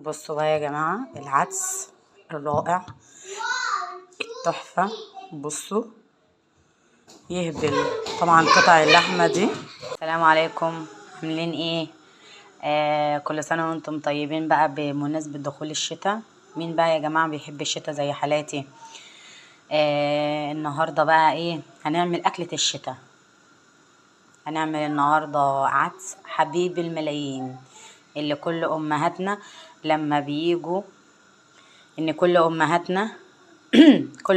بصوا بقى يا جماعة العدس الرائع التحفة. بصوا يهبل طبعا قطع اللحمة دي. السلام عليكم، عاملين ايه؟ كل سنة وانتم طيبين بقى بمناسبة دخول الشتاء. مين بقى يا جماعة بيحب الشتاء زي حالاتي؟ النهاردة بقى ايه هنعمل اكلة الشتاء. هنعمل النهاردة عدس حبيب الملايين اللي كل امهاتنا لما بيجوا كل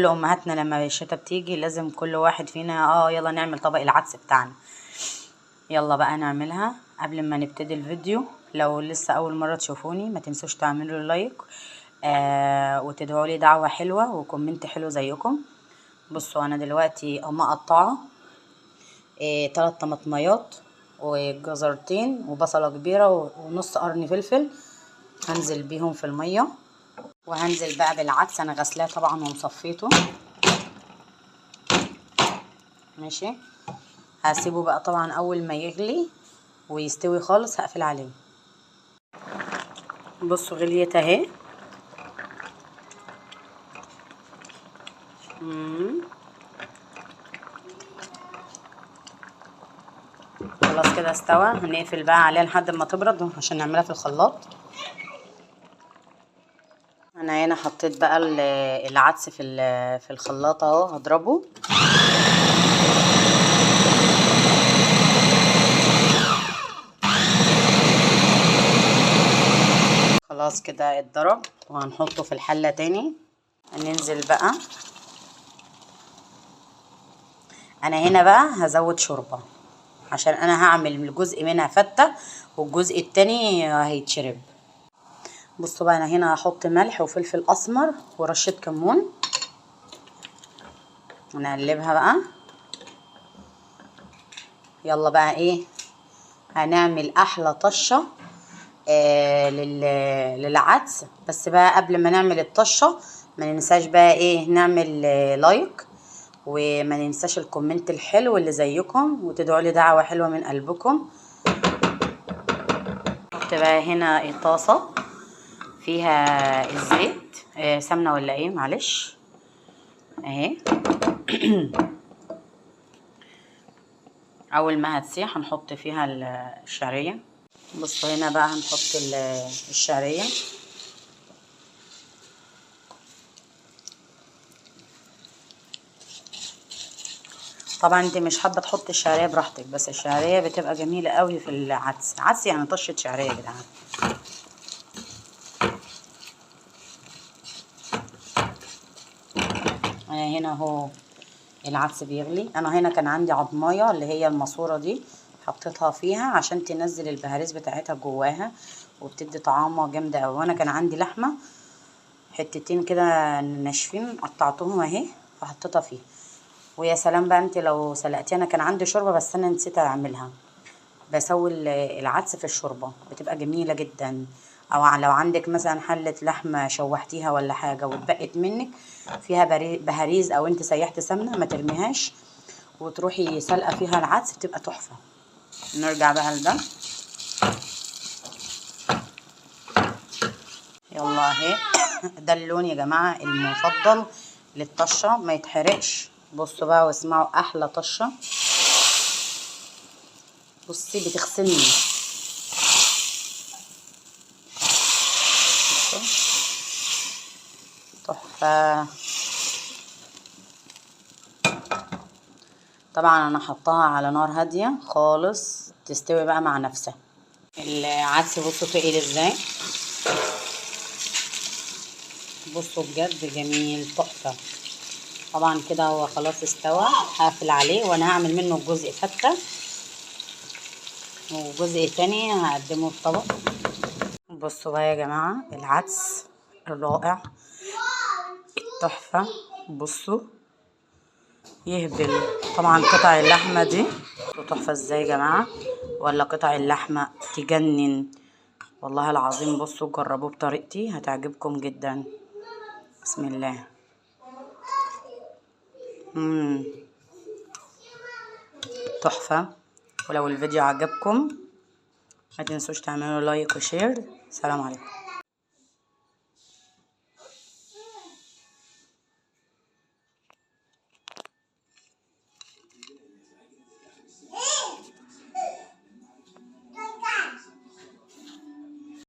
امهاتنا لما الشتا بتيجي لازم كل واحد فينا يلا نعمل طبق العدس بتاعنا. يلا بقى نعملها. قبل ما نبتدي الفيديو، لو لسه اول مرة تشوفوني ما تنسوش تعملوا لايك وتدعوا لي دعوة حلوة وكومنت حلو زيكم. بصوا انا دلوقتي مقطعه 3 طماطميات وجزرتين وبصلة كبيرة ونص قرن فلفل. هنزل بيهم في المية، وهنزل بقى بالعدس. انا غسلاه طبعا ومصفيته ماشي. هسيبه بقى طبعا اول ما يغلي ويستوي خالص هقفل عليه. بصوا غليت اهي. خلاص كده استوى. هنقفل بقى عليه لحد ما تبرد عشان نعملها في الخلاط. انا هنا حطيت بقى العدس في الخلاط اهو هضربه. خلاص كده اتضرب وهنحطه في الحلة تاني. هننزل بقى. انا هنا بقى هزود شوربة عشان انا هعمل جزء منها فتة والجزء التاني هيتشرب. بصوا بقى انا هنا هحط ملح وفلفل اسمر ورشة كمون ونقلبها بقى. يلا بقى ايه هنعمل احلى طشة للعدس. بس بقى قبل ما نعمل الطشة ما ننساش بقى ايه نعمل لايك، وما ننساش الكومنت الحلو اللي زيكم وتدعوا لي دعوة حلوة من قلبكم. حط بقى هنا الطاسة فيها الزيت سمنة ولا ايه معلش اهي. اول ما هتسيح هنحط فيها الشعرية. بصوا هنا بقى هنحط الشعرية. طبعا انت مش حابه تحطي الشعريه براحتك، بس الشعريه بتبقى جميله قوي في العدس. عدس يعني طشه شعريه يا جدعان. انا هنا اهو العدس بيغلي. انا هنا كان عندي عضمايه اللي هي الماسوره دي حطيتها فيها عشان تنزل البهاريز بتاعتها جواها وبتدي طعامه جامده قوي. وانا كان عندي لحمه حتتين كده ناشفين قطعتهم اهي فحطيتها فيها. ويا سلام بقى انت لو سلقتيها. انا كان عندي شوربه بس انا نسيت اعملها. بسوي العدس في الشوربه بتبقى جميله جدا. او لو عندك مثلا حله لحمه شوحتيها ولا حاجه واتبقت منك فيها بهاريز او انت سيحت سمنه ما ترميهاش وتروحي سلقه فيها العدس بتبقى تحفه. نرجع بقى لده. يلا اهي. ده اللون يا جماعه المفضل للطشه ما يتحرقش. بصوا بقى واسمعوا احلى طشه. بصي بتغسلني. تحفه. طبعا انا حطاها على نار هاديه خالص تستوي بقى مع نفسها. العدس بصوا تقيل ازاي. بصوا بجد جميل تحفه. طبعا كده هو خلاص استوى. هقفل عليه وانا هعمل منه جزء فته وجزء تاني هقدمه في طبق. بصوا بقى يا جماعه العدس الرائع التحفه. بصوا يهبل طبعا قطع اللحمه دي تحفه ازاي يا جماعه، ولا قطع اللحمه تجنن والله العظيم. بصوا جربوه بطريقتي هتعجبكم جدا. بسم الله. تحفه. ولو الفيديو عجبكم ما تنسوش تعملوا لايك وشير. سلام عليكم.